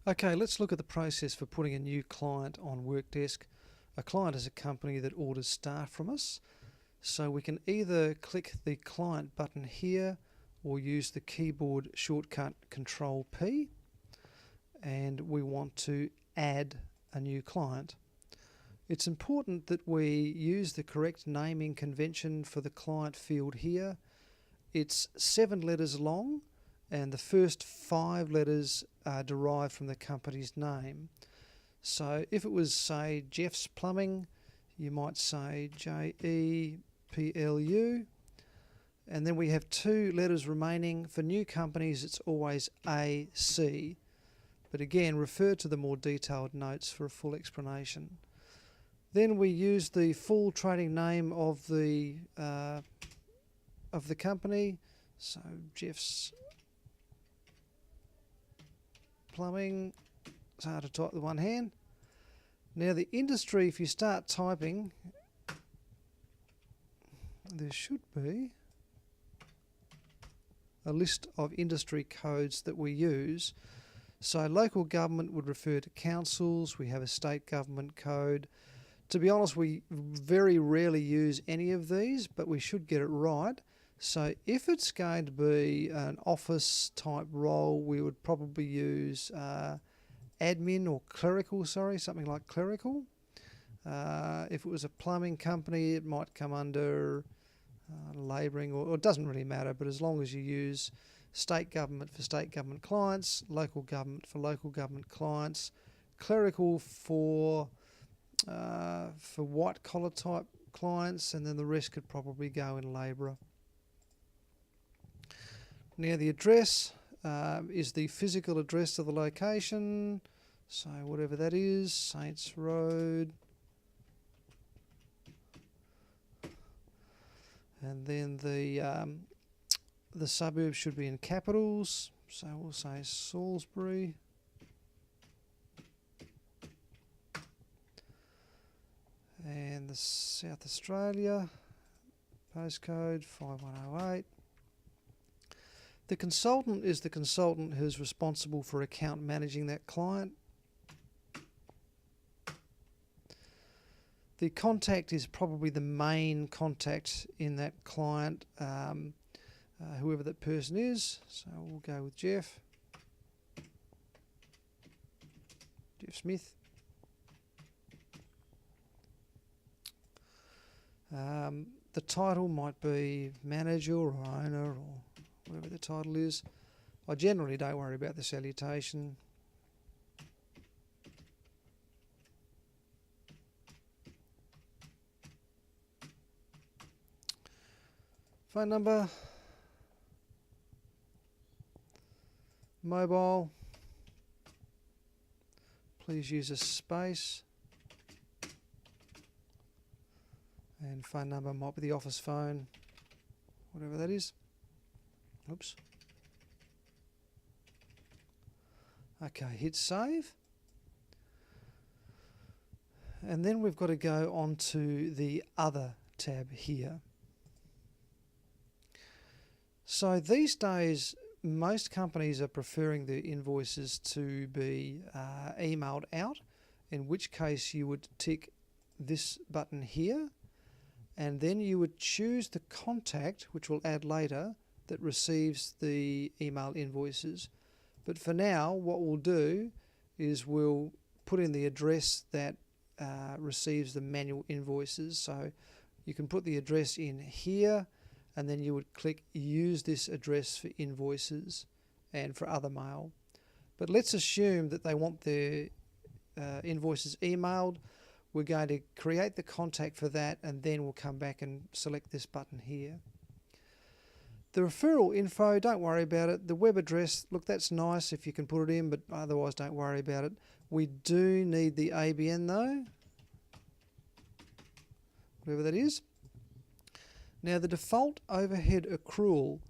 Okay, let's look at the process for putting a new client on Workdesk. A client is a company that orders staff from us. So we can either click the client button here or use the keyboard shortcut Control P, and we want to add a new client. It's important that we use the correct naming convention for the client field here. It's 7 letters long, and the first 5 letters are derived from the company's name. So if it was, say, Jeff's Plumbing, you might say JEPLU, and then we have 2 letters remaining. For new companies, it's always AC, but again, refer to the more detailed notes for a full explanation. Then we use the full trading name of the company, so Jeff's Plumbing. It's hard to type with one hand. Now the industry, if you start typing, there should be a list of industry codes that we use. So local government would refer to councils. We have a state government code. To be honest, we very rarely use any of these, but we should get it right. So if it's going to be an office type role, we would probably use admin or clerical, something like clerical. If it was a plumbing company, it might come under labouring, or it doesn't really matter, but as long as you use state government for state government clients, local government for local government clients, clerical for white collar type clients, and then the rest could probably go in labourer. Now the address is the physical address of the location, so whatever that is, Saints Road, and then the suburb should be in capitals, so we'll say Salisbury. And the South Australia, postcode 5108. The consultant is the consultant who's responsible for account managing that client. The contact is probably the main contact in that client, whoever that person is. So we'll go with Jeff Smith. The title might be manager or owner or whatever the title is. I generally don't worry about the salutation. Phone number, mobile, please use a space, and phone number might be the office phone, whatever that is. Oops. Okay, hit save. And then we've got to go on to the other tab here. So these days, most companies are preferring the invoices to be emailed out, in which case you would tick this button here, and then you would choose the contact, which we'll add later, that receives the email invoices. But for now, what we'll do is we'll put in the address that receives the manual invoices. So you can put the address in here, and then you would click use this address for invoices and for other mail. But let's assume that they want their invoices emailed. We're going to create the contact for that, and then we'll come back and select this button here. The referral info, don't worry about it. The web address, look, that's nice if you can put it in, but otherwise don't worry about it. We do need the ABN though, whatever that is. Now the default overhead accrual,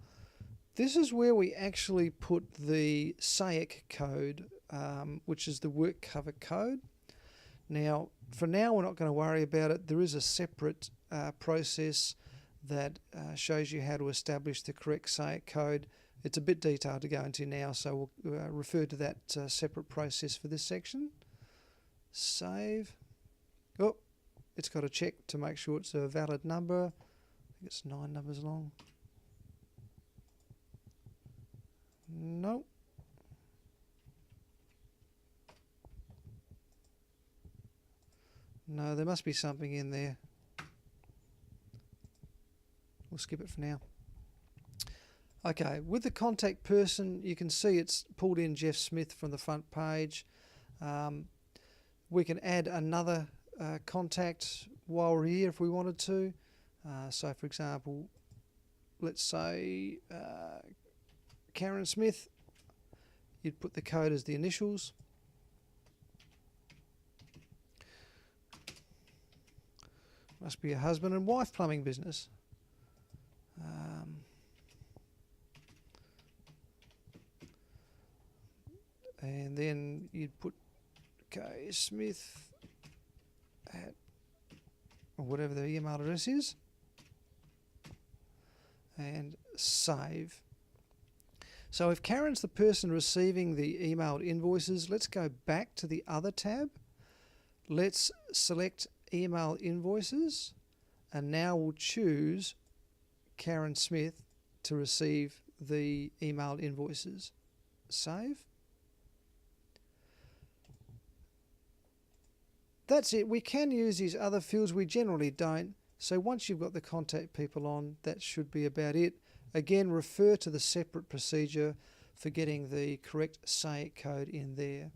this is where we actually put the SAIC code, which is the work cover code. Now, for now, we're not going to worry about it. There is a separate process that shows you how to establish the correct SAIC code. It's a bit detailed to go into now, so we'll refer to that separate process for this section. Save. Oh, it's got to check to make sure it's a valid number. I think it's 9 numbers long. Nope. No, there must be something in there. We'll skip it for now. Okay, with the contact person, you can see it's pulled in Jeff Smith from the front page. We can add another contact while we're here if we wanted to. So, for example, let's say Karen Smith. You'd put the code as the initials. Must be a husband and wife plumbing business. And then you'd put K Smith at, or whatever the email address is, and save. So if Karen's the person receiving the emailed invoices, let's go back to the other tab. Let's select email invoices, and now we'll choose Karen Smith to receive the emailed invoices. Save. That's it. We can use these other fields. We generally don't. So once you've got the contact people on, that should be about it. Again, refer to the separate procedure for getting the correct SAIC code in there.